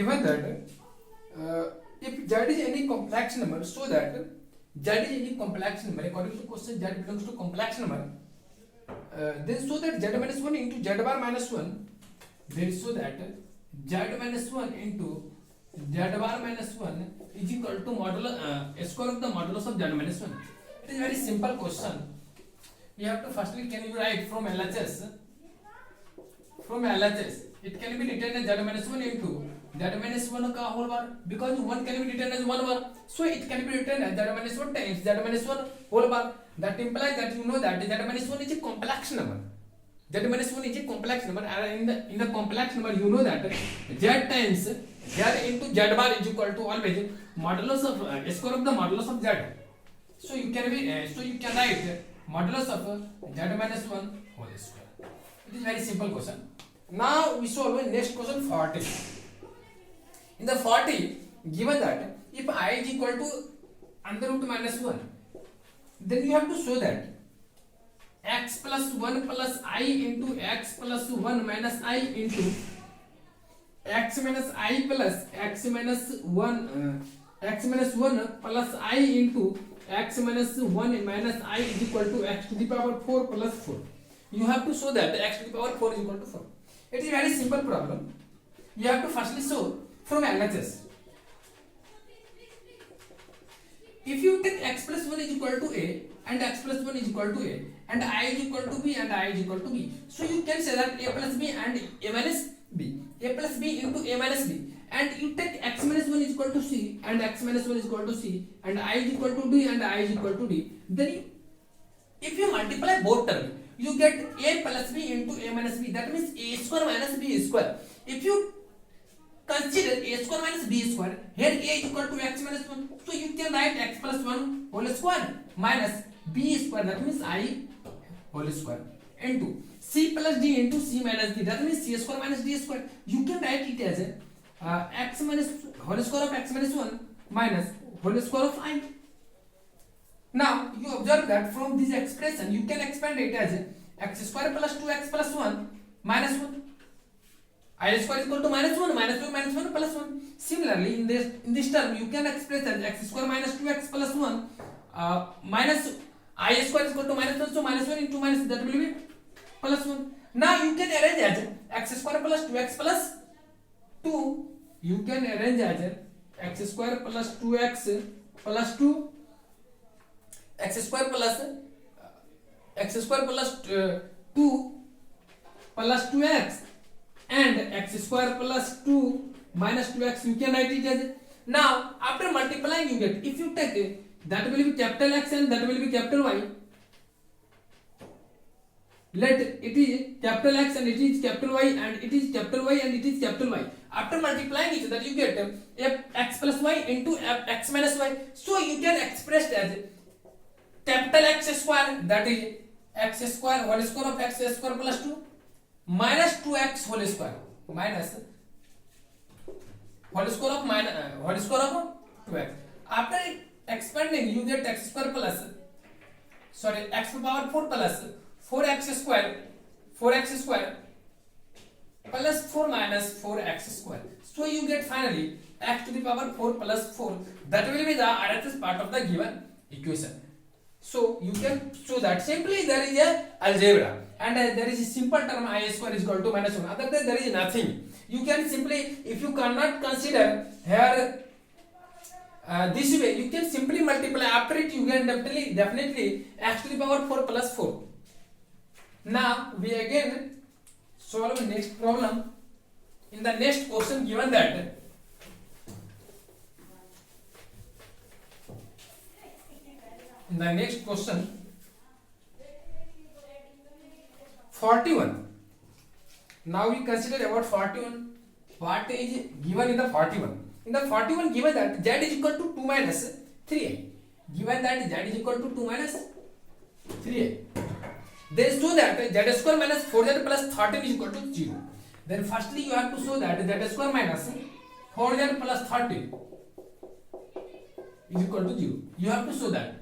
given that if z is any complex number, so that z is any complex number, according to question z belongs to complex number, then so that z minus 1 into z bar minus 1, then so that z minus 1 into z bar minus 1 is equal to modulus square of the modulus of z minus 1. It is very simple question. You have to firstly, can you write from LHS? From LHS, it can be written as z minus 1 into z minus 1 का whole bar, because 1 can be written as 1 bar, so it can be written as z minus 1 times z minus 1 whole bar. That implies that you know that z minus 1 is a complex number. Z minus 1 is a complex number, and in the complex number you know that z times z into z bar is equal to always modulus of square of the modulus of z. So you can write modulus of z minus 1 whole square. It is very simple question. Now we solve next question 40. In the 40, given that if I is equal to under root minus 1, then you have to show that x plus 1 plus I into x plus 1 minus I into x minus I plus x minus 1 plus I into x minus 1 minus I is equal to x to the power 4 plus 4. You have to show that x to the power 4 is equal to 4. It is a very simple problem. You have to firstly show from LHS. If you take x plus 1 is equal to a and x plus 1 is equal to a and I is equal to b and I is equal to b, so you can say that a plus b and a minus b, a plus b into a minus b, and you take x minus 1 is equal to c and x minus 1 is equal to c and I is equal to d and I is equal to d, then if you multiply both terms, you get a plus b into a minus b, that means a square minus b square. If you consider a square minus b square, here a is equal to x minus 1, so you can write x plus 1 whole square minus b square, that means I whole square, into c plus d into c minus d, that means c square minus d square. You can write it as x minus whole square of x minus 1 minus whole square of I. Now you observe that from this expression you can expand it as x square plus 2x plus 1 minus 1. I square is equal to minus 1 minus 2 minus 1 plus 1. Similarly, in this term you can express as x square minus 2x plus 1 minus I square is equal to minus 1, so minus 1 into minus, that will be plus 1. Now you can arrange as x square plus 2x plus 2. You can arrange as x square plus 2x plus 2, x square plus 2 plus 2x and x square plus 2 minus 2x. You can write it as. Now after multiplying you get, if you take that will be capital X and that will be capital Y, let it is capital X and it is capital Y and it is capital Y and it is capital Y. After multiplying each other you get x plus y into x minus y, so you can express as capital X square, that is x square whole square of x square plus 2 minus 2x whole square minus whole square of 2x. After expanding you get x square plus x to the power 4 plus 4x square plus 4 minus 4x square. So you get finally x to the power 4 plus 4. That will be the RHS part of the given equation. So you can show that simply there is a algebra and there is a simple term I square is equal to minus 1. Other than there is nothing. You can simply, if you cannot consider here this way, you can simply multiply. After it you can definitely x to the power 4 plus 4. Now we again solve the next problem. In the next question given that in the next question 41. Now we consider about 41. What is given in the 41? In the 41 given that z is equal to 2 minus 3i. Given that z is equal to 2 minus 3i. Then show that z square minus 4z plus 13 is equal to 0. Then firstly you have to show that z square minus 4z plus 13 is equal to 0. You have to show that.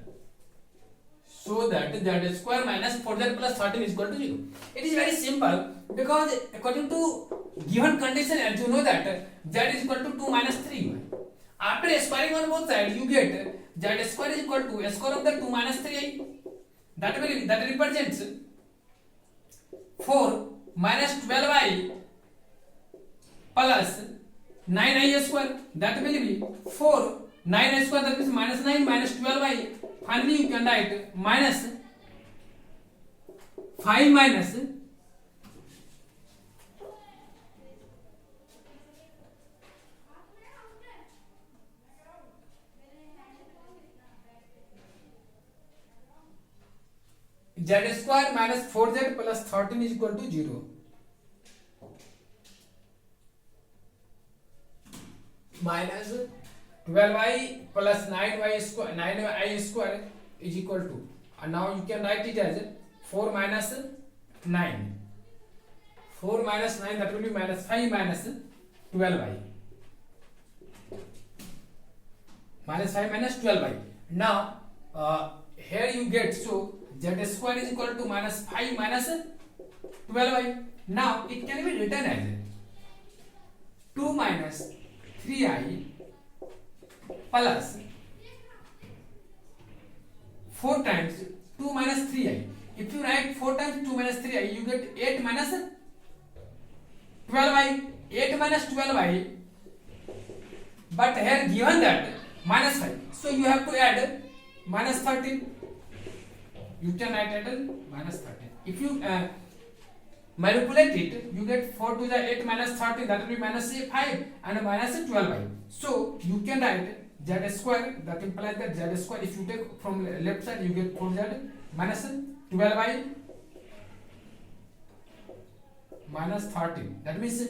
So that z square minus 4z plus 13 is equal to 0. It is very simple because according to given condition, as you know that z is equal to 2 minus 3y. After squaring on both sides, you get z square is equal to square of the 2 minus 3i. That represents 4 minus 12i plus 9i square. That will be 4 9i square, that means minus 9 minus 12i. Finally you can write minus 5 minus z square minus 4z plus 13 is equal to 0. Minus 12i plus 9i square is equal to, and now you can write it as 4 minus 9. 4 minus 9, that will be minus 5 minus 12i. Minus 5 minus 12i. Now here you get, so z square is equal to minus 5 minus 12i. Now it can be written as 2 minus 3i plus 4 times 2 minus 3i. If you write 4 times 2 minus 3i, you get 8 minus 12i. 8 minus 12i, but here given that minus 5, so you have to add minus 13. You can write at minus 13. If you manipulate it, you get 4 to the 8 minus 13, that will be minus 5 and minus 12i. So you can write z square, that implies that z square, if you take from left side, you get 4z minus 12i minus 13. That means,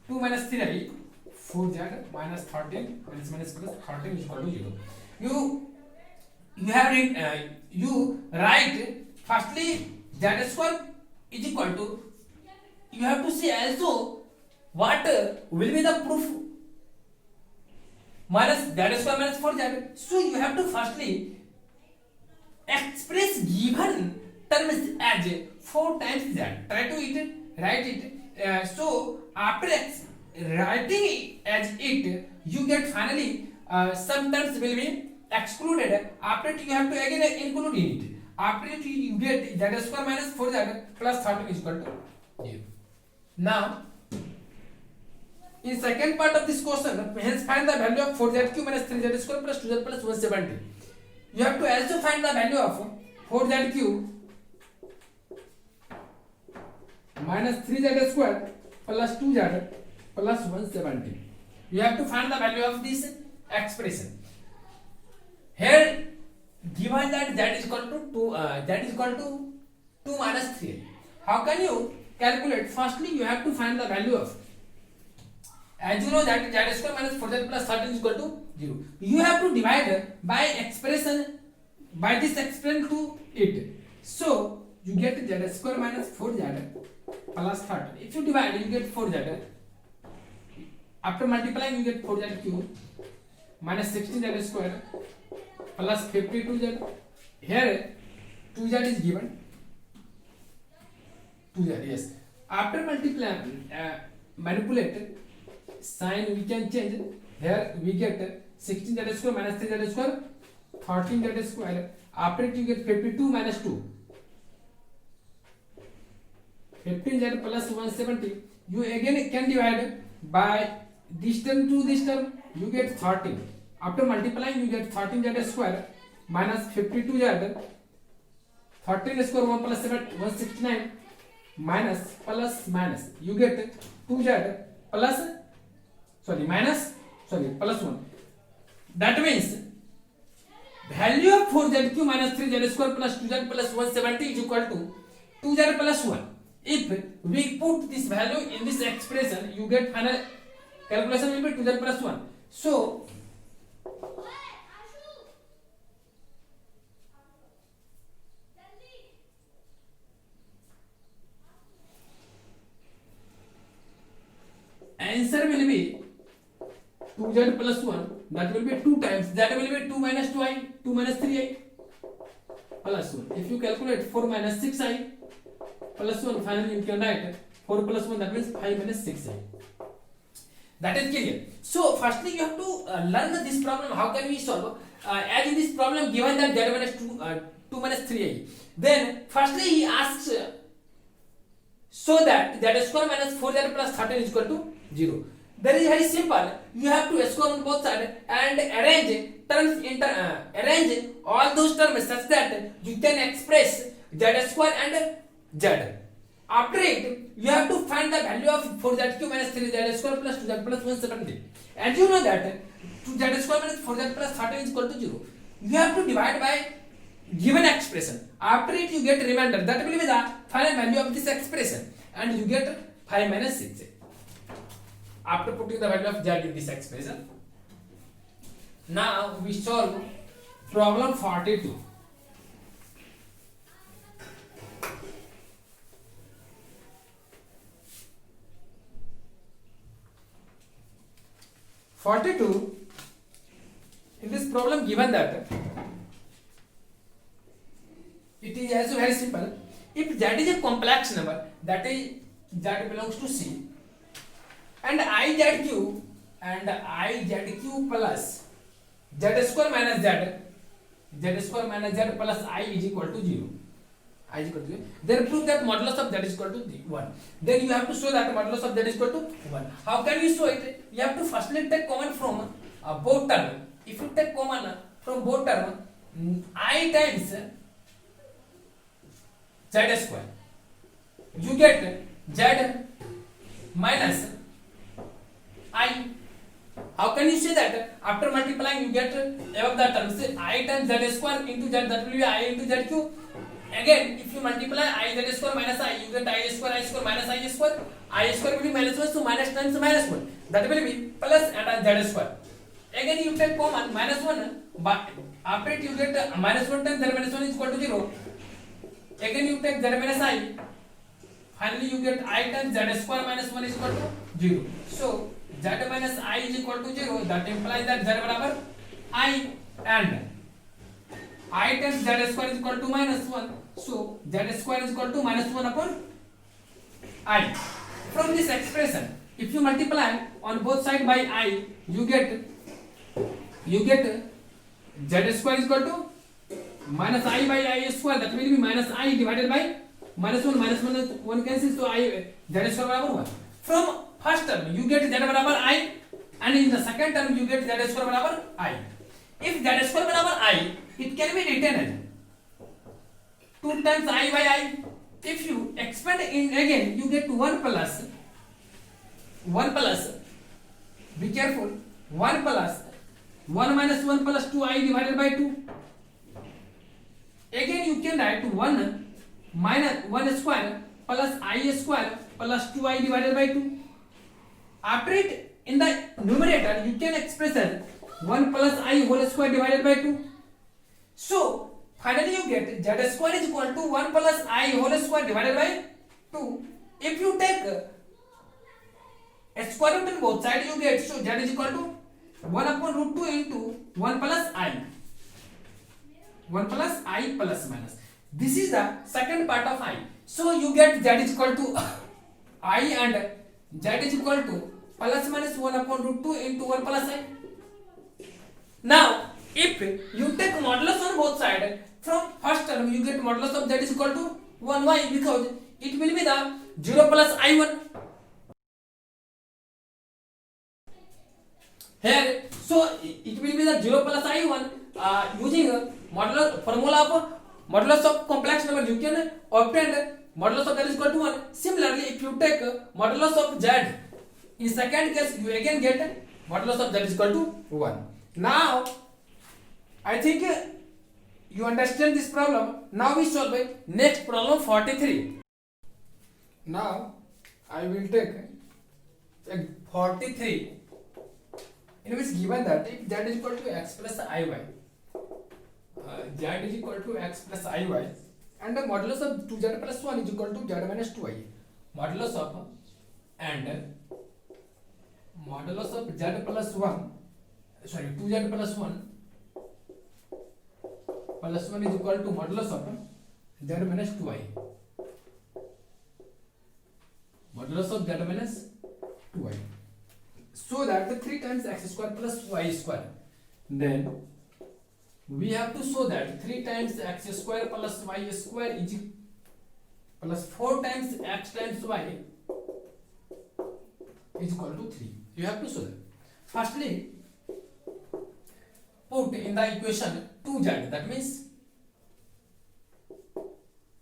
2 minus 3i, 4z minus 13 minus plus 13 is equal to 0. You have you write firstly z square is equal to, you have to see also what will be the proof minus z square minus 4z. So you have to firstly express given terms as 4 times z. Try to write it. So after writing it as it, you get finally some terms will be excluded. After it, you have to again include in it. After it, you get z square minus 4z plus 13 is equal to 0. Now, in second part of this question, hence find the value of 4z cube minus 3z square plus 2z plus 170. You have to also find the value of 4z cube minus 3z square plus 2z plus 170. You have to find the value of this expression. Here given that z is equal to 2 minus 3. How can you calculate? Firstly, you have to find the value of, as you know that z square minus 4z plus 13 is equal to 0. You have to divide by expression, by this expression to it. So you get z square minus 4z plus 13. If you divide, you get 4z. After multiplying, you get 4z cube minus 16z square plus 52z. Here 2z is given. 2z, yes. After multiplying, manipulate sign, we can change. Here we get 16z square minus 3z square, 13z square. After it, you get 52 minus 2. 15z plus 170. You again can divide by this term to this term. You get 13. After multiplying, you get 13z square minus 52z. 13 square 1 plus 7, 169 minus plus minus. You get 2z plus plus 1. That means value of 4z cube minus 3z square plus 2z plus 170 is equal to 2z plus 1. If we put this value in this expression, you get final calculation will be 2z plus 1. So answer will be 2z plus 1, that will be 2 times, that will be 2 minus 2i, 2 minus 3i. plus 1. If you calculate 4 minus 6i plus 1, finally you can write 4 plus 1, that means 5 minus 6i. That is clear. So firstly you have to learn this problem, how can we solve. As in this problem given that z minus 2 minus 3i, then firstly he asks so that z square minus 4z plus 13 is equal to 0. That is very simple. You have to square on both sides and arrange terms arrange all those terms such that you can express z square and z. After it, you have to find the value of 4z cube minus 3z square plus 2z plus 170. And you know that 2z square minus 4z plus 13 is equal to 0. You have to divide by given expression. After it, you get remainder. That will be the final value of this expression. And you get 5 minus 6. After putting the value of z in this expression. Now we solve problem 42. In this problem given that it is also very simple. If z is a complex number, that is z belongs to C, and izq plus z square minus z plus I is equal to 0. I is equal to 0. Then prove that modulus of z is equal to 1. Then you have to show that modulus of z is equal to 1. How can you show it? You have to firstly take common from both terms. If you take common from both terms, I times z square, you get z minus I. How can you say that? After multiplying, you get above the term. Say I times z square into z, that will be I into z cube. Again, if you multiply I z square minus I, you get I square minus I square. I square will be minus 1, so minus times minus 1. That will be plus and z square. Again, you take common minus 1, but after it you get minus 1 times z minus 1 is equal to 0. Again, you take z minus I. Finally, you get I times z square minus 1 is equal to 0. So, z minus I is equal to 0. That implies that z barabar I, and I times z square is equal to minus 1. So, z square is equal to minus 1 upon I. From this expression, if you multiply on both sides by I, you get z square is equal to minus I by I square. That will be minus I divided by minus 1 cancels, so I z square barabar 1. From first term you get z barabar I, and in the second term you get z square barabar I. If z square barabar I, it can be written as 2 times I by I. If you expand in again, you get 1 plus, be careful, 1 plus 1 minus 1 plus 2i divided by 2. Again you can write 1 minus 1 square plus I square plus 2i divided by 2. After it, in the numerator, you can express as 1 plus I whole square divided by 2. So, finally you get z square is equal to 1 plus I whole square divided by 2. If you take a square root in both sides, you get, so z is equal to 1 upon root 2 into 1 plus I. 1 plus I plus minus. This is the second part of I. So, you get z is equal to I, and z is equal to plus minus 1 upon root 2 into 1 plus I. Now, if you take modulus on both sides, from first term you get modulus of z is equal to 1. Why? Because it will be the 0 plus I1. Here, so it will be the 0 plus I1 using modulus formula of modulus of complex number. You can obtain modulus of z is equal to 1. Similarly, if you take modulus of z, in second case you again get modulus of z is equal to 1. Now, I think you understand this problem. Now we solve it. Next problem 43. Now I will take 43, in which given that if z is equal to x plus iy, z is equal to x plus iy, and the modulus of 2z plus 1 is equal to z minus 2i. Modulus of z plus 1, sorry, 2z plus 1 plus 1 is equal to modulus of z minus 2i. Modulus of z minus 2i. So that the 3 times x square plus y square. Then we have to show that 3 times x square plus y square is plus 4 times x times y is equal to 3. You have to show that. Firstly, put in the equation 2z, that means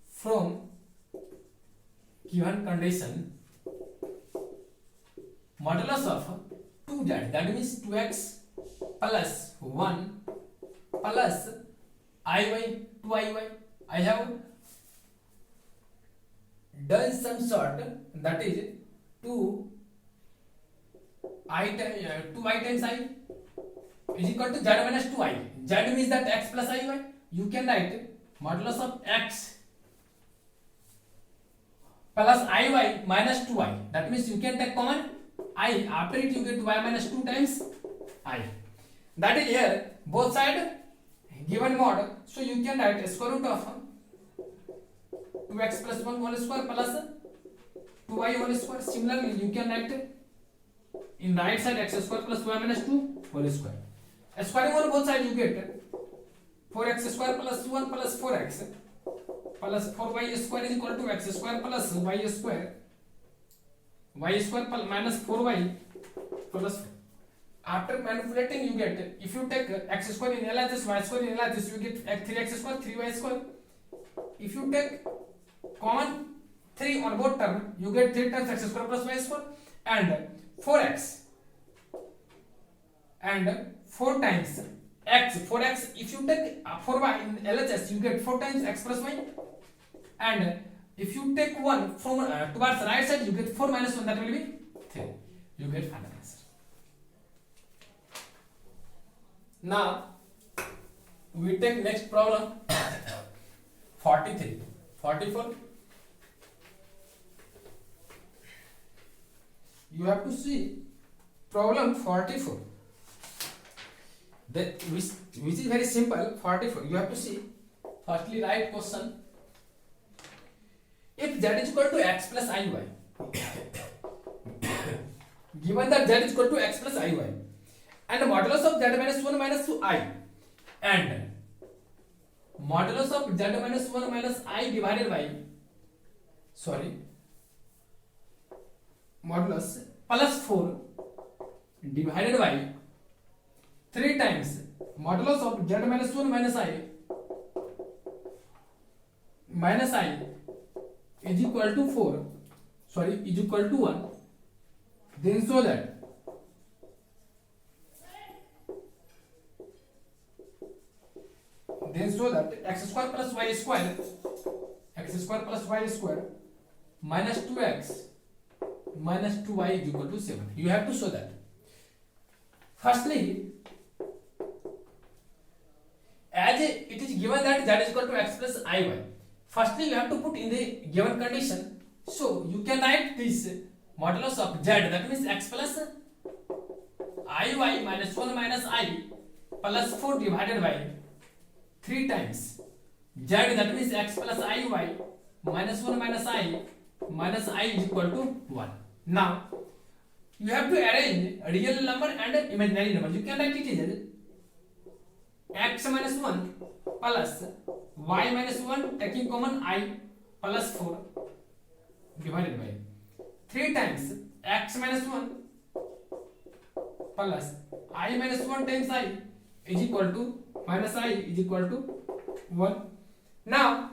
from given condition modulus of 2z, that means 2x plus 1 plus iy 2iy. I have done some sort, that is 2i times I is equal to z minus 2i. Z means that x plus iy. You can write modulus of x plus iy minus 2i. That means you can take common I. After it you get y minus 2 times I. That is here both side given mod. So you can write square root of 2x plus 1 whole square plus 2y whole square. Similarly, you can write in right side x square plus y minus 2 whole square. Squaring over both sides you get 4x square plus 1 plus 4x plus 4y square is equal to x square plus y square. Y square plus minus 4y plus. After manipulating you get, if you take x square in LHS, y square in LHS, you get 3x square 3y square. If you take common 3 on both term, you get 3 times x square plus y square and 4x and 4 times x. 4x, if you take 4y in LHS, you get 4 times x plus y, and if you take 1 from towards right side, you get 4 minus 1, that will be 3. You get final answer. Now we take next problem 43, 44. You have to see problem 44. That which is very simple. 44. You have to see. Firstly, write question. If z is equal to x plus iy, given that z is equal to x plus iy, and modulus of z minus 1 minus I, and modulus of z minus 1 minus I divided by, modulus plus 4 divided by 3 times modulus of z minus 1 minus I is equal to 4, is equal to 1, then so that x square plus y square minus 2x minus 2y is equal to 7. You have to show that. Firstly, as it is given that z is equal to x plus iy, firstly you have to put in the given condition. So you can write this modulus of z, that means x plus iy minus 1 minus I plus 4 divided by 3 times z, that means x plus iy minus 1 minus I is equal to 1. Now you have to arrange a real number and imaginary number. You can write it as x minus 1 plus y minus 1 taking common I plus 4 divided by 3 times x minus 1 plus I minus 1 times I is equal to minus I is equal to 1. Now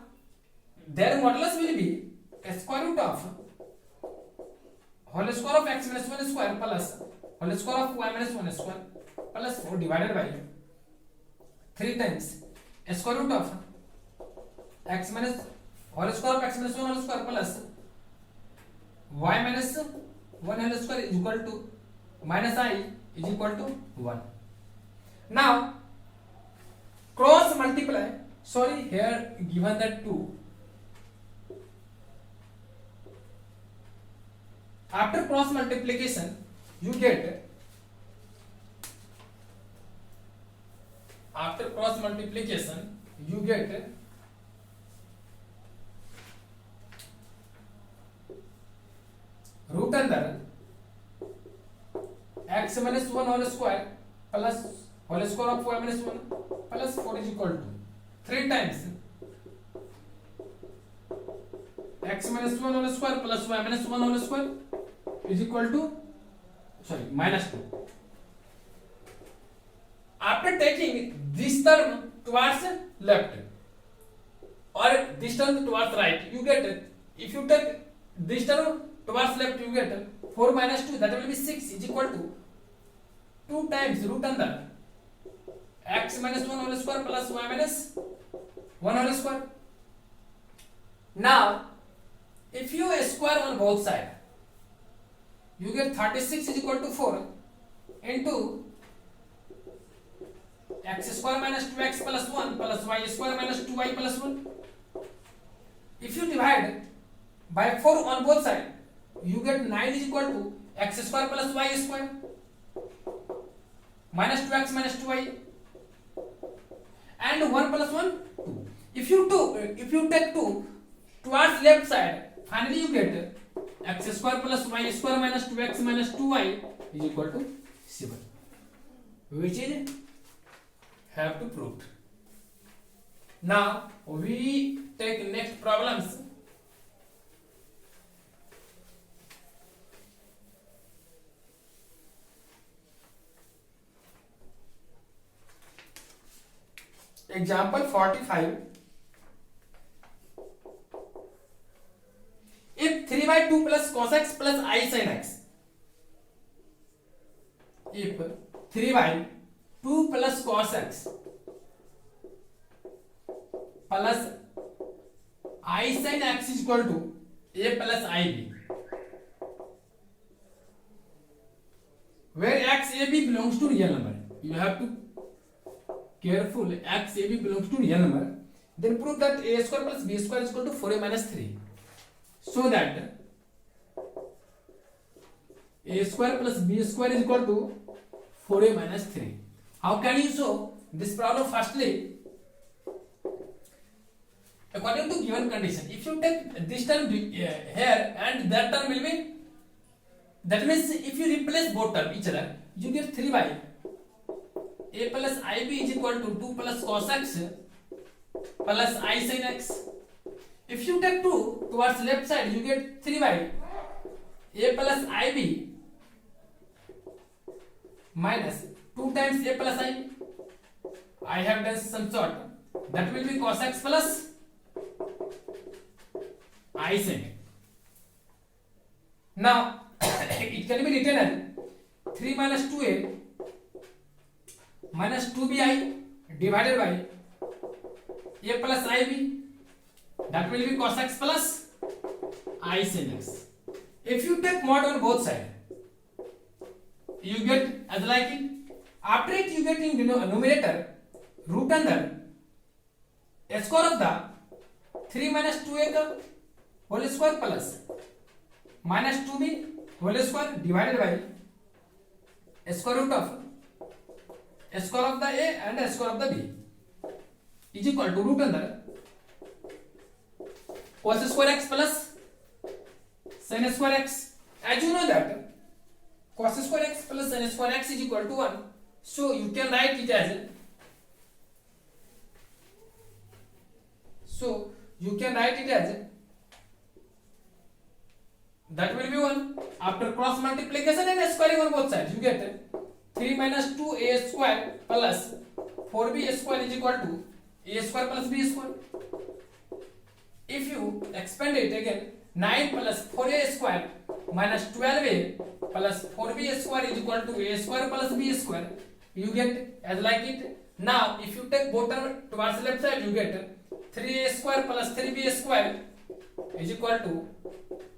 their modulus will be a square root of whole square of x minus 1 square plus whole square of y minus 1 square plus 4 divided by 3 times a square root of x minus whole square of x minus 1 whole square plus y minus 1 whole square is equal to minus I is equal to 1. Now cross multiply. Here given that 2. After cross multiplication, you get, after cross multiplication you get root under x minus 1 whole square plus whole square of y minus 1 plus 4 is equal to 3 times x minus 1 whole square plus y minus 1 whole square is equal to minus 2. After taking this term towards left or this term towards right, you get, if you take this term towards left, you get 4 minus 2, that will be 6 is equal to 2 times root under x minus 1 whole square plus y minus 1 whole square. Now, if you square on both sides, you get 36 is equal to 4 into x square minus 2x plus 1 plus y square minus 2y plus 1. If you divide by 4 on both sides, you get 9 is equal to x square plus y square minus 2x minus 2y and 1 plus 1 2. If you take 2 towards left side, finally you get x square plus y square minus 2x minus 2y is equal to 7, which is have to prove. Now we take next problems. Example 45. If 3 by 2 plus cos x plus I sin x, if 3 by 2 plus cos x plus I sin x is equal to a plus ib, where x a b belongs to real number. You have to careful, x a b belongs to real number. Then prove that a square plus b square is equal to 4a minus 3. So that a square plus b square is equal to 4a minus 3. How can you show this problem? Firstly, according to given condition, if you take this term here and that term will be, that means if you replace both term each other, you get 3 by a plus ib is equal to 2 plus cos x plus I sin x. If you take 2 towards left side, you get 3 by a plus ib minus 2 times a plus ib. I have done some sort. That will be cos x plus I sin. Now it can be written as 3 minus 2a minus 2bi divided by a plus ib. That will be cos x plus I sin x. If you take mod on both sides, you get as like it. After it, you get in numerator root under square of the 3 minus 2a का whole square plus minus 2b whole square divided by square root of square of the a and square of the b is equal to root under cos square x plus sin square x. As you know that cos square x plus sin square x is equal to 1, so you can write it as that will be 1. After cross multiplication and squaring on both sides, you get 3 minus 2a square plus 4b square is equal to a square plus b square. If you expand it again, 9 plus 4a square minus 12a plus 4b square is equal to a square plus b square. You get as like it. Now if you take both term towards left side, you get 3a square plus 3b square is equal to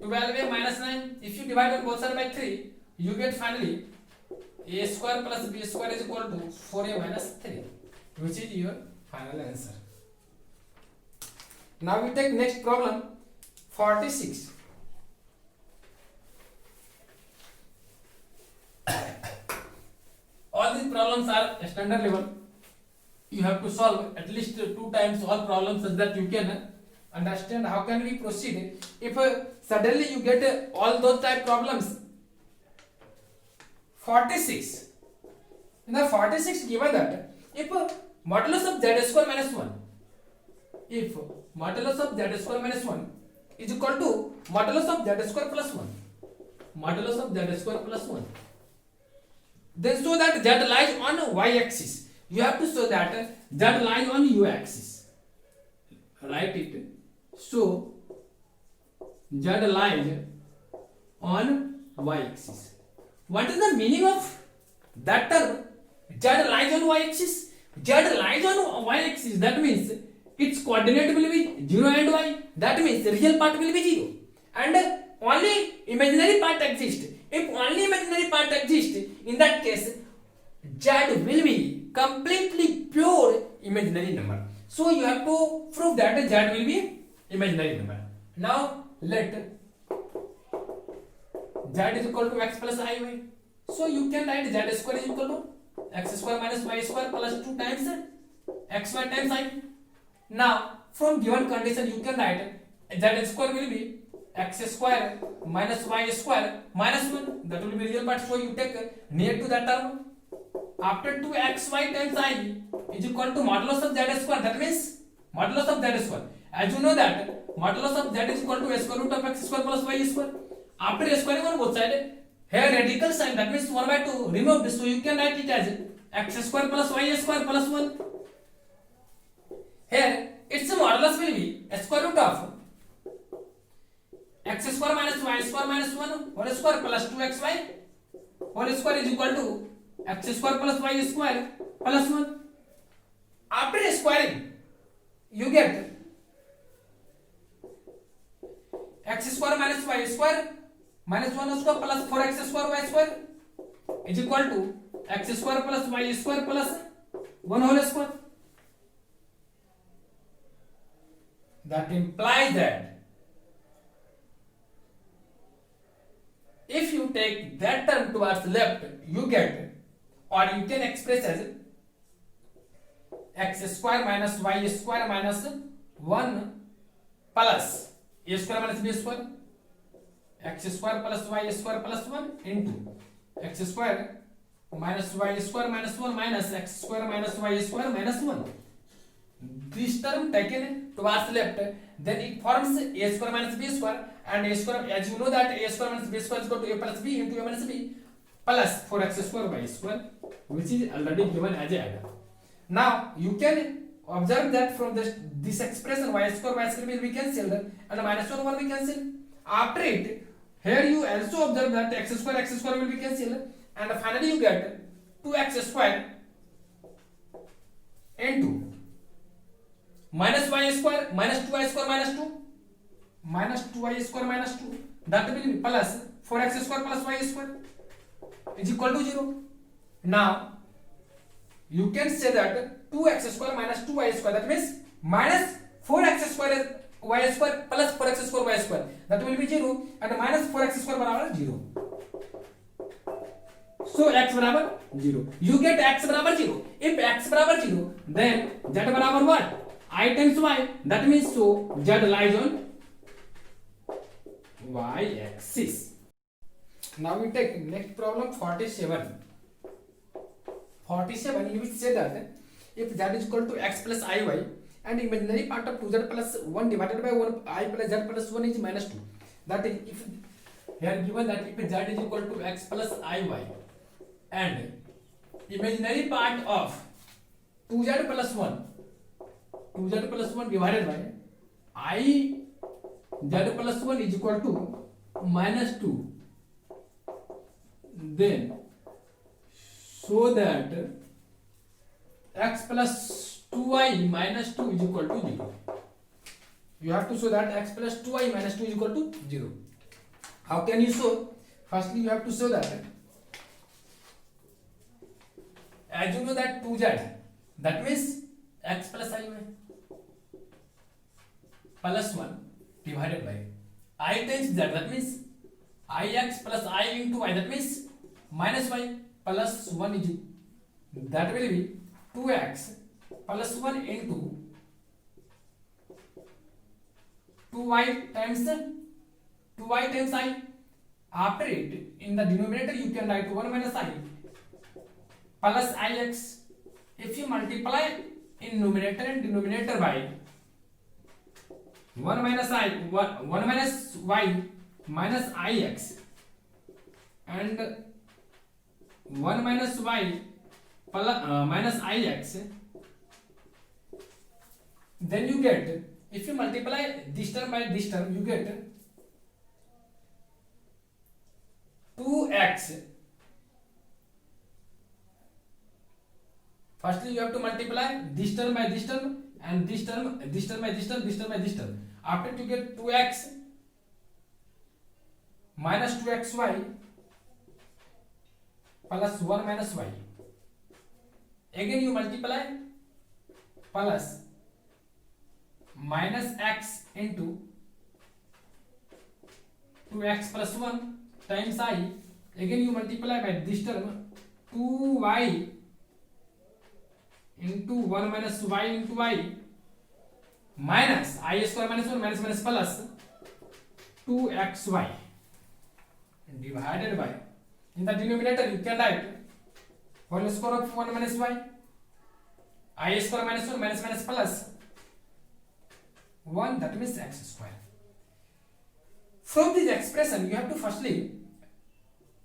12a minus 9. If you divide on both sides by 3, you get finally a square plus b square is equal to 4a minus 3, which is your final answer. Now we take next problem 46. All these problems are standard level. you have to solve at least 2 times all problems such that you can understand how can we proceed if suddenly you get all those type problems. 46, in the 46 given that if modulus of z square minus 1, if modulus of z square minus 1 is equal to modulus of z square plus 1, modulus of z square plus 1, then show that z lies on y axis. You have to show that z lies on u axis. Write it. So z lies on y axis. What is the meaning of that term? Z lies on y axis. Z lies on y axis. That means its coordinate will be 0 and y. That means the real part will be 0 and only imaginary part exists. If only imaginary part exists, in that case z will be completely pure imaginary number. So you have to prove that z will be imaginary number. Now let z is equal to x plus iy. So you can write z square is equal to x square minus y square plus 2 times xy times I. Now from given condition you can write z square will be x square minus y square minus 1. That will be real part. So you take near to that term. After 2xy times I is equal to modulus of z square. That means modulus of z square. As you know that modulus of z is equal to square root of x square plus y square. After squaring on both sides, here radical sign, that means 1 by 2 removed. So you can write it as x square plus y square plus 1. Here its modulus will be square root of x square minus y square minus 1 whole square plus 2xy whole square is equal to x square plus y square plus 1. After squaring you get x square minus y square minus 1 square plus 4x square y square is equal to x square plus y square plus 1 whole square. That implies that if you take that term towards left, you get, or you can express as x square minus y square minus 1 plus a square minus b square, x square plus y square plus 1 into x square minus y square minus 1 minus x square minus y square minus 1. This term taken towards left, then it forms a square minus b square, and a square, as you know that a square minus b square is equal to a plus b into a minus b plus 4x square y square, which is already given as a item. Now you can observe that from this expression y square will be cancelled and minus 1 will be cancelled. After it, here you also observe that x square will be cancelled, and finally you get 2x square into minus y square minus 2y square minus 2 minus 2y square minus 2, that will be plus 4x square plus y square is equal to 0. Now you can say that 2x square minus 2y square, that means minus 4x square y square plus 4x square y square, that will be 0, and minus 4x square बराबर 0. So x बराबर 0. You get x बराबर 0. If x बराबर 0, then z बराबर what? I times y. That means so z lies on y axis. Now we take next problem 47. 47 you will say that if z is equal to x plus iy and imaginary part of 2z plus 1 divided by 1 I plus z plus 1 is minus 2. That is, if here given that if z is equal to x plus iy and imaginary part of 2z plus 1 divided by I z plus 1 is equal to minus 2, then so that x plus 2y minus 2 is equal to 0. You have to show that x plus 2y minus 2 is equal to 0. How can you show? Firstly, you have to show that as you know that 2z, that means x plus iy plus 1 divided by I times z, that means ix plus I into y, that means minus y plus 1 is, that will be 2x plus 1 into 2y times I. After it, in the denominator you can write 1 minus I plus ix. If you multiply in numerator and denominator by 1 minus y minus ix and 1 minus y plus minus ix, then you get, if you multiply this term by this term, you get 2x. Firstly, you have to multiply this term by this term and this term by this term, this term by this term. After you get 2x minus 2xy plus 1 minus y. Again you multiply plus minus x into 2x plus 1 times I. Again you multiply by this term 2y into 1 minus y into y minus I square minus 1 minus minus plus 2xy divided by, in the denominator you can write whole square of 1 minus y, I square minus 1 minus minus plus 1, that means x square. From this expression you have to firstly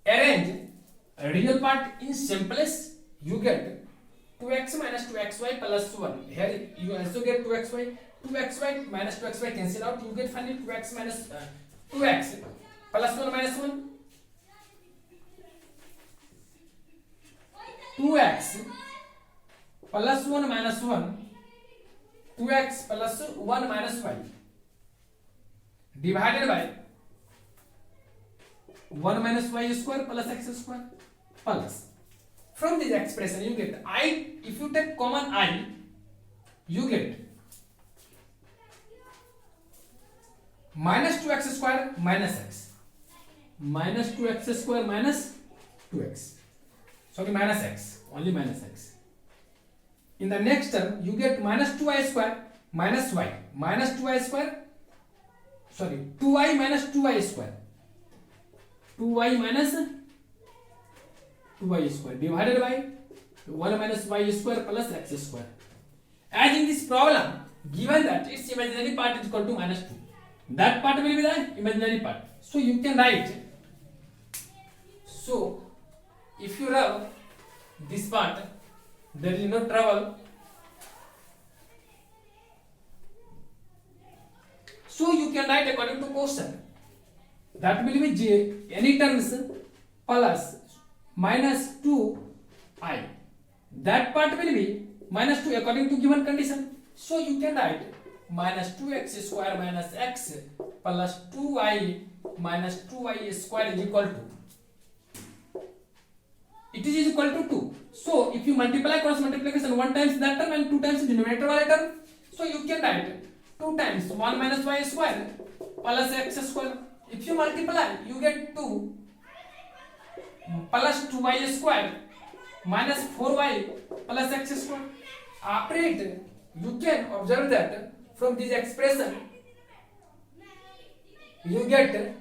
arrange a real part in simplest. You get 2x minus 2xy plus 1. Here you also get 2xy minus 2xy cancel out. You get finally 2x minus 2x plus 1 minus 1. 2x plus 1 minus 1. 2x plus 1 minus y divided by 1 minus y square plus x square plus. From this expression you get I, if you take common I, you get minus 2x square minus x, minus 2x square minus 2x, sorry minus x, only minus x. In the next term you get minus 2y square minus y, minus 2y square, sorry 2y minus 2y square, 2y minus 2y square divided by 1 minus y square plus x square. As in this problem, given that its imaginary part is equal to minus 2, that part will be the imaginary part. So you can write, so if you rub this part, there is no trouble. So you can write according to question, that will be j any terms plus minus 2I, that part will be minus 2 according to given condition. So you can write minus 2x square minus x plus 2y minus 2y square is equal to, it is equal to 2. So if you multiply cross multiplication 1 times that term and 2 times denominator वाला term, so you can write 2 times 1 minus y square plus x square. If you multiply you get 2 plus 2y square minus 4y plus x square. After it you can observe that from this expression you get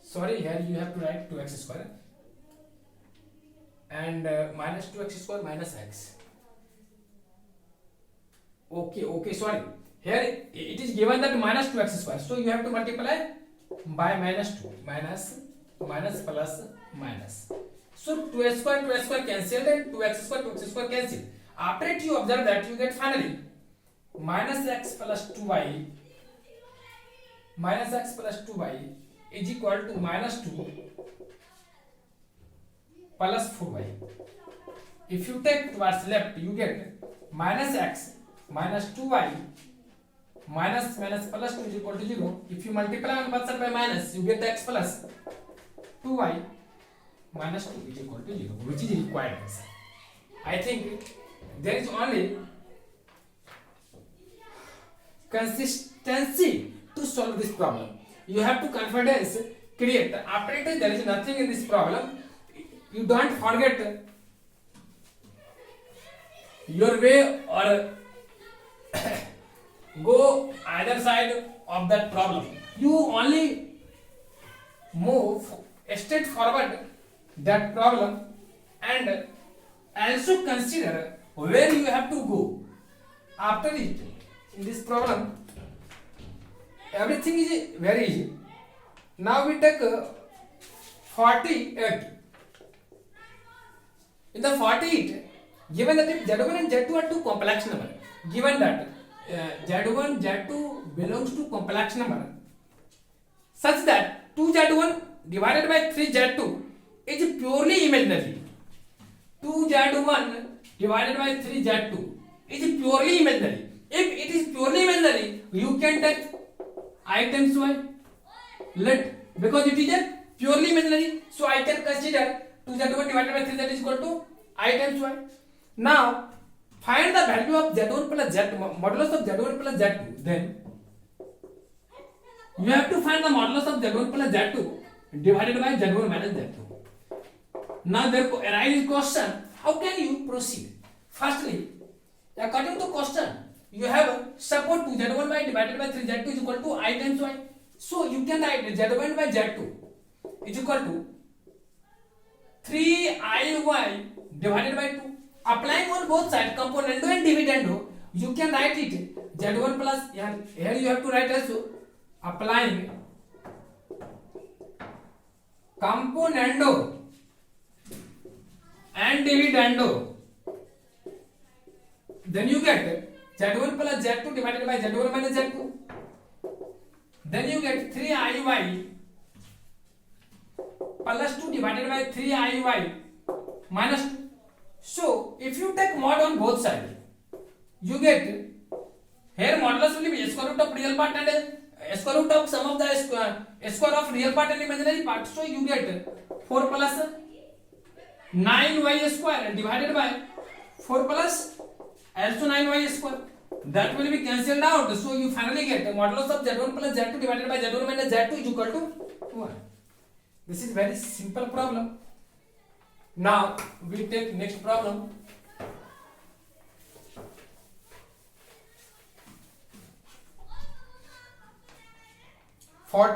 sorry, here you have to write 2x square and minus 2x square minus x. Okay, sorry, here it is given that minus 2x square, so you have to multiply by minus 2, minus plus minus. So 2x square cancelled and 2x square cancelled. After it you observe that you get finally minus x plus 2y is equal to minus 2 plus 4y. If you take towards left you get minus x minus 2y minus plus 2 is equal to 0. If you multiply on both sides by minus, you get x plus 2y minus 2 is equal to 0, which is required answer. I think there is only consistency to solve this problem. You have to confidence create. After it, there is nothing in this problem. You don't forget your way or go either side of that problem. You only move straight forward that problem and also consider where you have to go. After it, in this problem, everything is very easy. Now we take 48. In the 48, given that if Z1 and Z2 are two complex number, given that Z1, Z2 belongs to complex number, such that 2Z1 divided by 3Z2 is purely imaginary. 2Z1 divided by 3Z2 is purely imaginary. If it is purely imaginary, you can take I times y. Let, because it is a purely imaginary, so I can consider 2Z1 divided by 3Z is equal to I times y. Now find the value of Z1 plus Z2, modulus of Z1 plus Z2. Then you have to find the modulus of Z1 plus Z2 divided by Z1 minus Z2. Now there arises question, how can you proceed? Firstly, according to question, you have support 2Z1 by divided by 3Z2 is equal to I times y. So you can write Z1 by Z2 is equal to 3IY divided by 2. Applying on both sides, componendo and dividendo, you can write it Z1 plus, here you have to write also, applying componendo and dividendo, then you get Z1 plus Z2 divided by Z1 minus Z2. Then you get 3IY plus 2 divided by 3IY minus 2. So if you take mod on both sides, you get here modulus will be square root of real part and square root of sum of the square of real part and imaginary part. So you get 4 plus 9y square divided by 4 plus also 9y square. That will be cancelled out. So you finally get modulus of Z1 plus Z2 divided by Z1 minus Z2 is equal to 1. This is very simple problem. Now we take next problem. What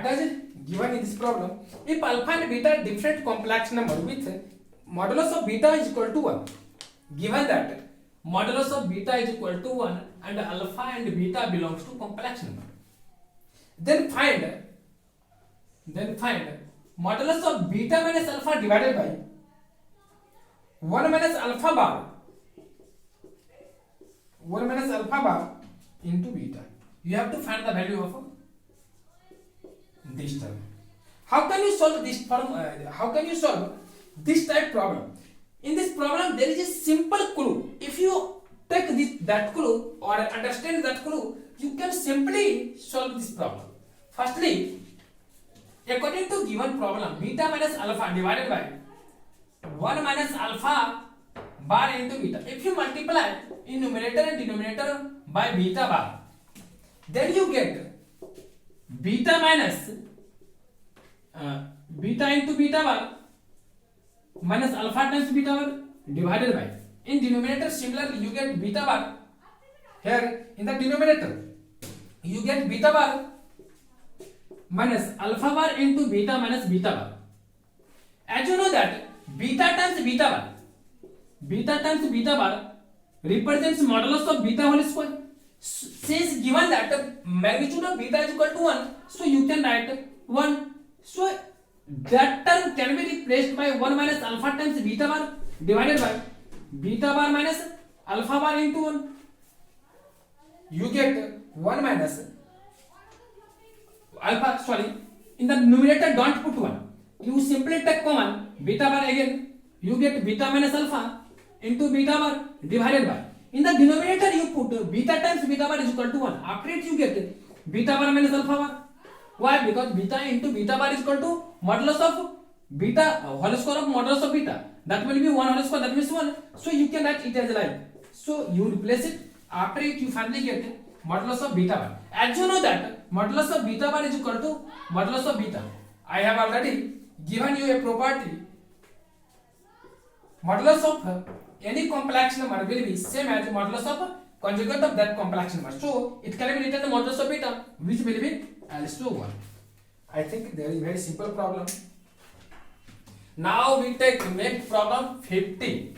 does it given in this problem? If alpha and beta are different complex number with modulus of beta is equal to 1. Given that modulus of beta is equal to 1 and alpha and beta belongs to complex number, then find modulus of beta minus alpha divided by 1 minus alpha bar into beta. You have to find the value of this term. How can you solve this this type problem? In this problem there is a simple clue. If you take that clue or understand that clue, you can simply solve this problem. Firstly, according to given problem, beta minus alpha divided by 1 minus alpha bar into beta. If you multiply in numerator and denominator by beta bar, then you get beta minus beta into beta bar minus alpha times beta bar divided by, in denominator similarly you get beta bar. Here in the denominator you get beta bar minus alpha bar into beta minus beta bar. As you know that beta times beta bar represents modulus of beta whole square. Since given that magnitude of beta is equal to 1, so you can write 1. So that term can be replaced by 1 minus alpha times beta bar divided by beta bar minus alpha bar into 1. You get 1 minus alpha, sorry, in the numerator don't put 1. You simply take common beta bar again. You get beta minus alpha into beta bar divided by, in the denominator you put beta times beta bar is equal to 1. After it you get beta bar minus alpha bar. Why? Because beta into beta bar is equal to modulus of beta whole square of modulus of beta. That will be 1 whole square, that means 1. So you can write it as like. So you replace it. After it you finally get modulus of beta 1. As you know that modulus of beta 1 is equal to modulus of beta. I have already given you a property. Modulus of any complex number will be same as modulus of conjugate of that complex number. So it can be written the modulus of beta, which will be also 1. I think there is very simple problem. Now we take next problem 50.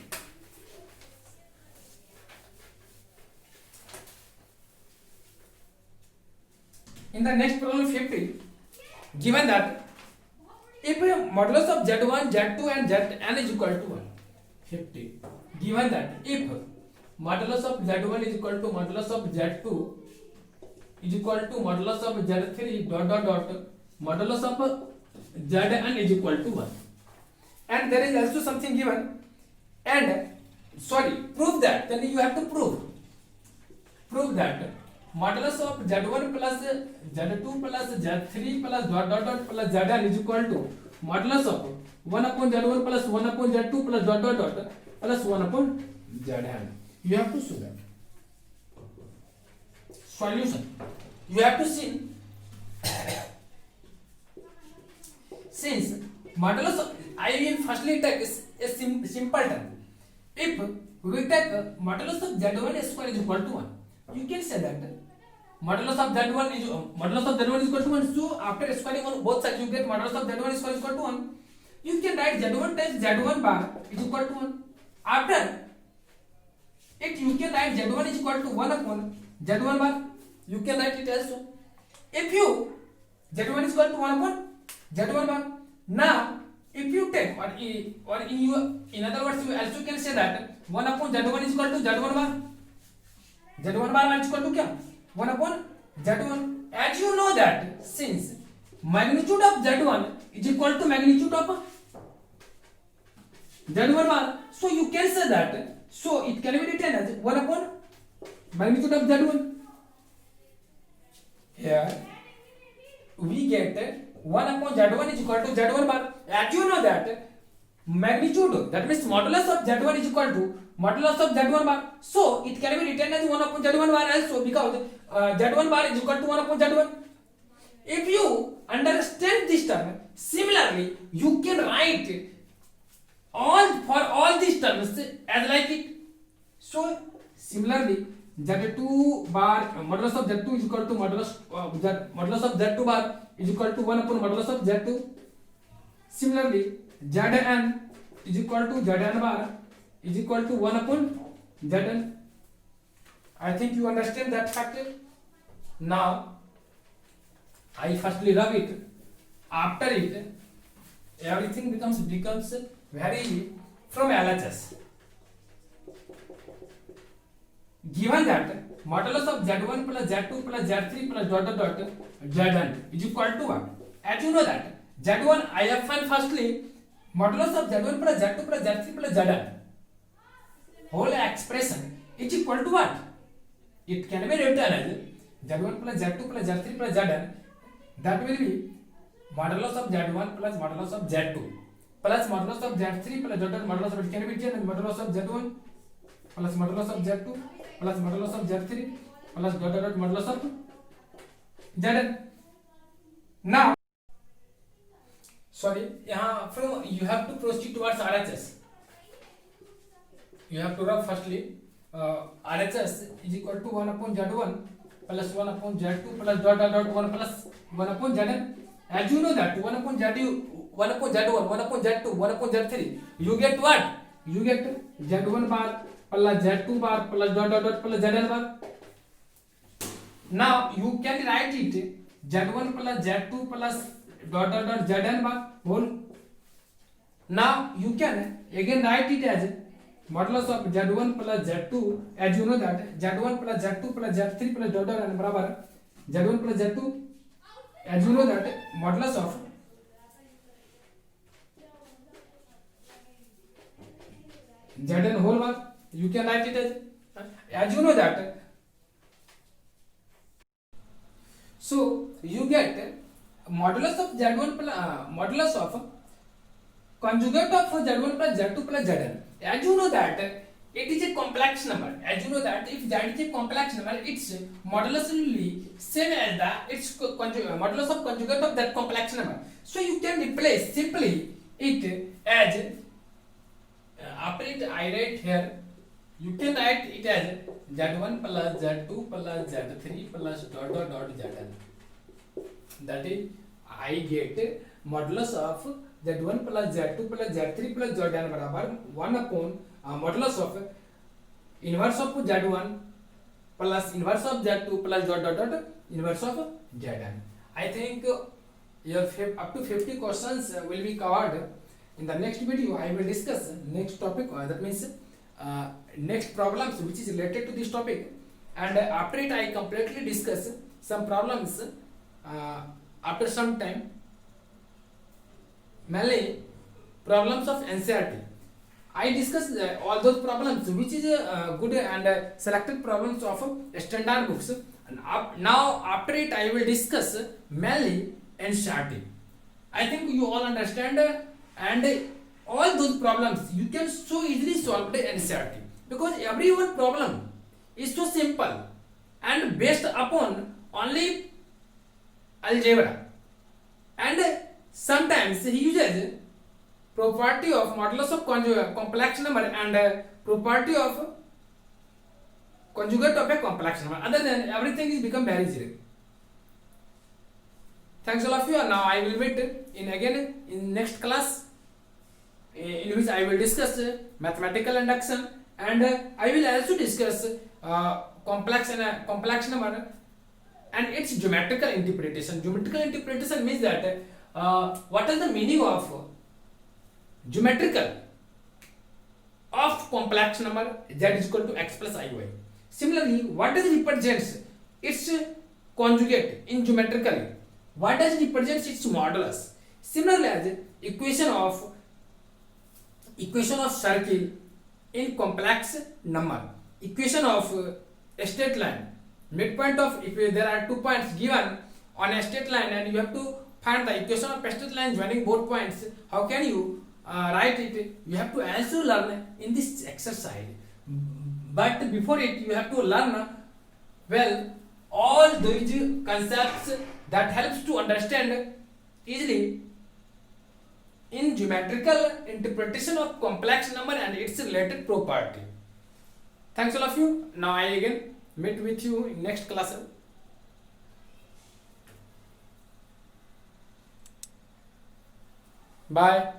In the next problem 50, given that if modulus of z1, z2 and zn is equal to 1, 50. Given that if modulus of z1 is equal to modulus of z2 is equal to modulus of z3 dot dot dot modulus of zn is equal to 1, and there is also something given, and prove that, then you have to prove that modulus of z1 plus z2 plus z3 plus dot dot dot plus zn is equal to modulus of 1 upon z1 plus 1 upon z2 plus dot dot dot plus 1 upon zn. You have to show that. Solution. You have to see, since modulus of, I will firstly take a simple term. If we take modulus of z1 square is equal to 1, you can say that modulus of z1 is equal to 1. So after squaring on both sides, you get modulus of z1 square is equal to 1. You can write z1 times z1 bar is equal to 1. After it, you can write z1 is equal to 1 upon z1 bar. You can write it also. If you z1 is equal to 1 upon z1 bar. Now, if you take in other words, you also can say that 1 upon z1 is equal to z1 bar. z1 bar is equal to क्या? 1 upon z1. As you know that since magnitude of z1 is equal to magnitude of z1 bar, so you can say that. So it can be written as 1 upon magnitude of z1. Here we get 1 upon z1 is equal to z1 bar. As you know that magnitude, that means modulus of z1 is equal to modulus of z1 bar. So it can be written as 1 upon z1 bar also, because z1 bar is equal to 1 upon z1. If you understand this term, similarly you can write for all these terms as like it. So similarly z2 bar modulus of z2 is equal to modulus of z2 bar is equal to 1 upon modulus of z2. Similarly zn is equal to zn bar is equal to 1 upon zn. I think you understand that fact. Now I firstly rub it. After it, everything becomes very from LHS. Given that modulus of z1 plus z2 plus z3 plus dot dot dot zn is equal to 1. As you know that z1, I have found firstly modulus of z1 plus z2 plus z3 plus zn whole expression is equal to what? It can be written as z1 plus z2 plus z3 plus zn. That will be modulus of z1 plus modulus of z2 plus modulus of z3 plus dot dot modulus of, it can be written as modulus of z1 plus modulus of z2 plus modulus of z3 plus dot dot dot modulus of zn. Now यहाँ from you have to proceed towards RHS. You have to rub firstly RHS is equal to 1 upon z1 plus 1 upon z2 plus dot dot dot 1 plus 1 upon zn. As you know that 1 upon z2, 1 upon z1, 1 upon z2, 1 upon z3, you get what? You get z1 bar plus z2 bar plus dot dot dot plus zn bar. Now you can write it z1 plus z2 plus dot dot dot zn bar whole. Now you can again write it as modulus of z1 plus z2. As you know that z1 plus z2 plus z3 plus dot dot n बराबर z1 plus z2. As you know that modulus of zn whole bar, you can write it as you know that. So you get modulus of z1 plus modulus of conjugate of z1 plus z2 plus zn. As you know that it is a complex number. As you know that if z is a complex number, its modulus will be same as the its modulus of conjugate of that complex number. So you can replace simply it as after it I write here, you can write it as z1 plus z2 plus z3 plus dot dot dot zn. That is I get modulus of z1 plus z2 plus z3 plus zn बराबर 1 upon modulus of inverse of z1 plus inverse of z2 plus dot dot dot inverse of zn. I think your up to 50 questions will be covered. In the next video I will discuss next topic, that means next problems which is related to this topic, and after it I completely discuss some problems after some time, mainly problems of NCERT. I discuss all those problems which is good and selected problems of standard books, and now after it I will discuss mainly NCERT. I think you all understand, and all those problems you can so easily solve the NCERT, because every one problem is so simple and based upon only algebra, and sometimes he uses property of modulus of complex number and property of conjugate of a complex number. Other than everything is become very zero. Thanks all of you. Now I will meet in again in next class, in which I will discuss mathematical induction, and I will also discuss complex number and its geometrical interpretation. Geometrical interpretation means that what is the meaning of geometrical of complex number z is equal to x plus iy. Similarly, what does represents its conjugate in geometrically? What does represents its modulus? Similarly, as equation of circle in complex number, equation of a straight line, midpoint of, if there are 2 points given on a straight line and you have to find the equation of a straight line joining both points, how can you write it? You have to also learn in this exercise, but before it you have to learn well all those concepts that helps to understand easily in geometrical interpretation of complex number and its related property. Thanks all of you. Now I again meet with you in next class. Bye.